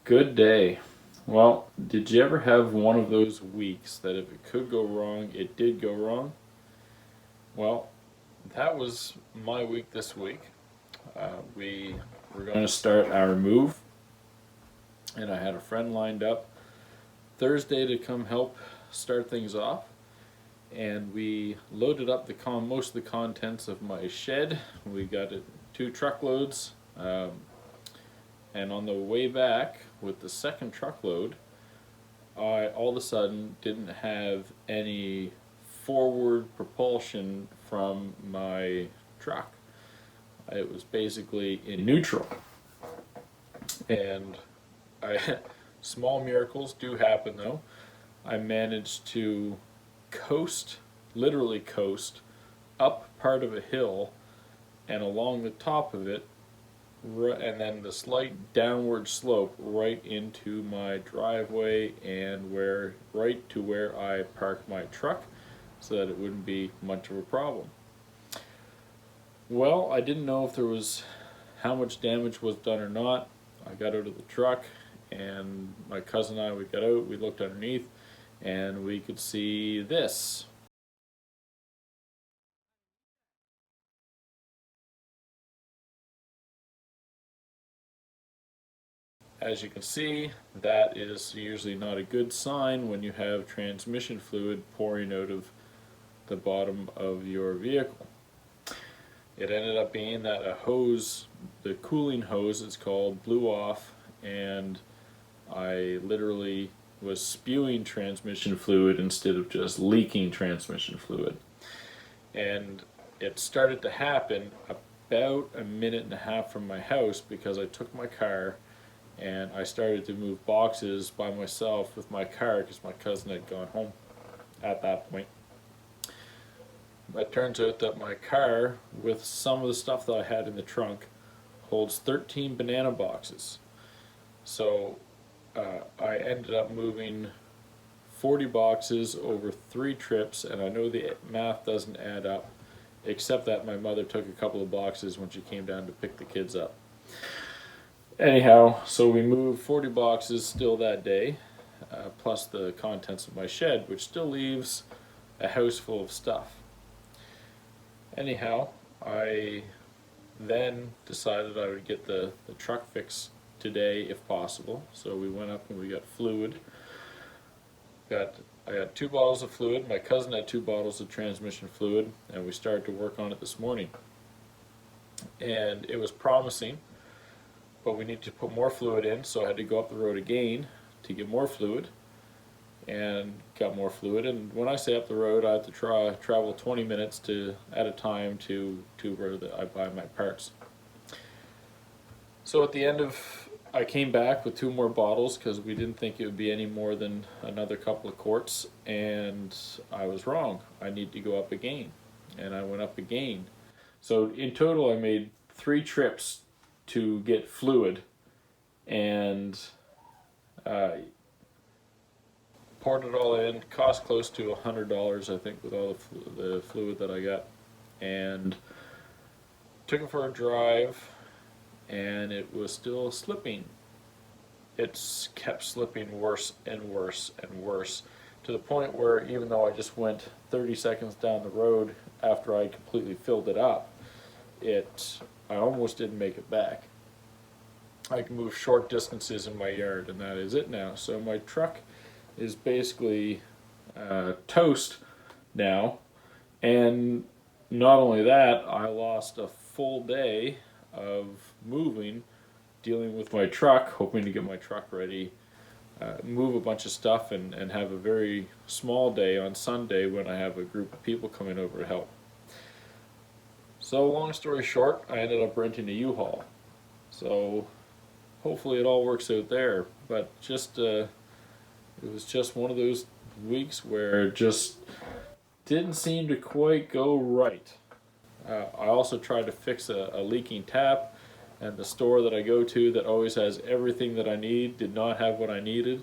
Good day. Well, did you ever have one of those weeks that if it could go wrong, it did go wrong? Well, that was my week this week. We were going to start our move, and I had a friend lined up Thursday to come help start things off. And we loaded up most of the contents of my shed. We got it 2 truckloads. And on the way back with the second truckload, I all of a sudden didn't have any forward propulsion from my truck. It was basically in neutral. And small miracles do happen though. I managed to literally coast, up part of a hill and along the top of it, and then the slight downward slope right into my driveway and right to where I park my truck so that it wouldn't be much of a problem. Well, I didn't know if there was how much damage was done or not. I got out of the truck and my cousin and I, we got out, we looked underneath and we could see this. As you can see, that is usually not a good sign when you have transmission fluid pouring out of the bottom of your vehicle. It ended up being that a hose, the cooling hose it's called, blew off, and I literally was spewing transmission fluid instead of just leaking transmission fluid. And it started to happen about a minute and a half from my house because I took my car and I started to move boxes by myself with my car because my cousin had gone home at that point. It turns out that my car, with some of the stuff that I had in the trunk, holds 13 banana boxes. So I ended up moving 40 boxes over 3 trips, and I know the math doesn't add up, except that my mother took a couple of boxes when she came down to pick the kids up. Anyhow, so we moved 40 boxes still that day, plus the contents of my shed, which still leaves a house full of stuff. Anyhow, I then decided I would get the truck fixed today if possible. So we went up and we got fluid. I got 2 bottles of fluid. My cousin had 2 bottles of transmission fluid, and we started to work on it this morning. And it was promising, but we needed to put more fluid in, so I had to go up the road again to get more fluid, and got more fluid. And when I say up the road, I have to travel 20 minutes at a time to where I buy my parts. So at the end of, I came back with 2 more bottles because we didn't think it would be any more than another couple of quarts, and I was wrong. I need to go up again, and I went up again. So in total, I made 3 trips to get fluid, and poured it all in. Cost close to $100, I think, with all the fluid that I got, and took it for a drive, and it was still slipping. It's kept slipping worse and worse and worse, to the point where even though I just went 30 seconds down the road after I completely filled it up, I almost didn't make it back. I can move short distances in my yard, and that is it now. So my truck is basically toast now, and not only that, I lost a full day of moving, dealing with my truck, hoping to get my truck ready, move a bunch of stuff, and have a very small day on Sunday when I have a group of people coming over to help. So long story short, I ended up renting a U-Haul. So hopefully it all works out there, but it was just one of those weeks where it just didn't seem to quite go right. I also tried to fix a leaking tap, and the store that I go to that always has everything that I need did not have what I needed.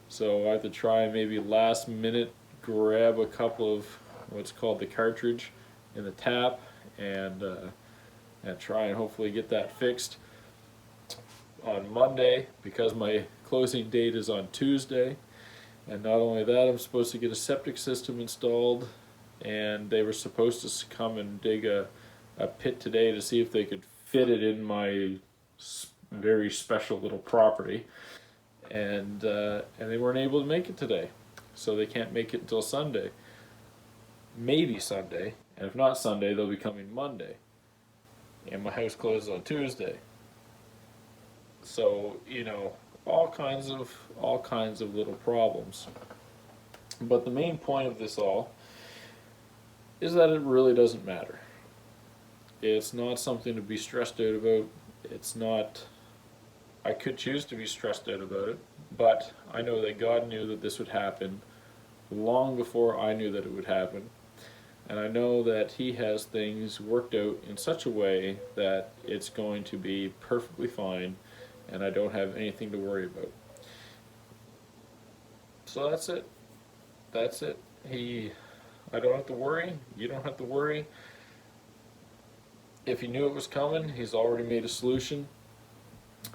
So I had to try maybe last minute grab a couple of what's called the cartridge in the tap, and try and hopefully get that fixed on Monday, because my closing date is on Tuesday. And not only that, I'm supposed to get a septic system installed, and they were supposed to come and dig a pit today to see if they could fit it in my very special little property. And they weren't able to make it today. So they can't make it until Sunday. Maybe Sunday, and if not Sunday, they'll be coming Monday. And my house closes on Tuesday. So, you know, all kinds of little problems. But the main point of this all is that it really doesn't matter. It's not something to be stressed out about. It's not, I could choose to be stressed out about it, but I know that God knew that this would happen long before I knew that it would happen. And I know that He has things worked out in such a way that it's going to be perfectly fine, and I don't have anything to worry about. So that's it. That's it. I don't have to worry. You don't have to worry. If He knew it was coming, He's already made a solution.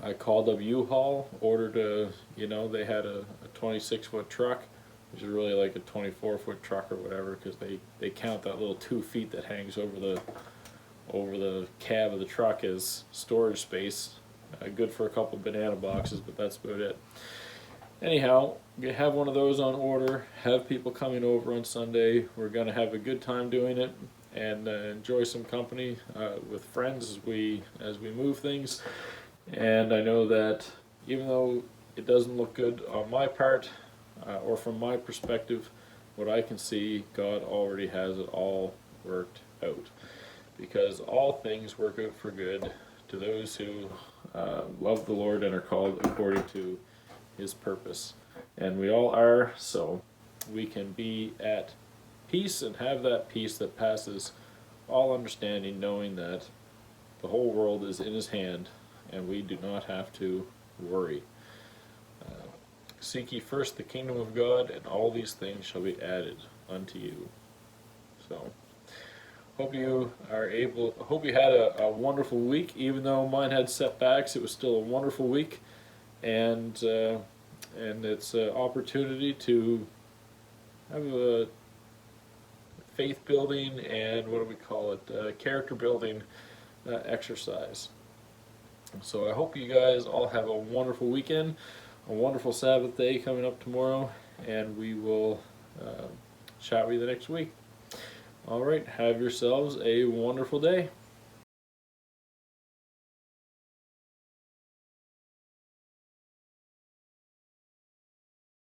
I called up U-Haul, ordered they had a 26-foot truck, which is really like a 24-foot truck or whatever, because they count that little 2 feet that hangs over the cab of the truck as storage space. Good for a couple banana boxes, but that's about it. Anyhow, we have one of those on order, have people coming over on Sunday. We're going to have a good time doing it and enjoy some company with friends as we move things. And I know that even though it doesn't look good on my part, or from my perspective, what I can see, God already has it all worked out. Because all things work out for good to those who love the Lord and are called according to His purpose. And we all are, so we can be at peace and have that peace that passes all understanding, knowing that the whole world is in His hand and we do not have to worry. Seek ye first the kingdom of God, and all these things shall be added unto you. So, hope you had a wonderful week. Even though mine had setbacks, it was still a wonderful week, and it's an opportunity to have a faith building and character building exercise. So I hope you guys all have a wonderful weekend, a wonderful Sabbath day coming up tomorrow, and we will chat with you the next week. All right, have yourselves a wonderful day.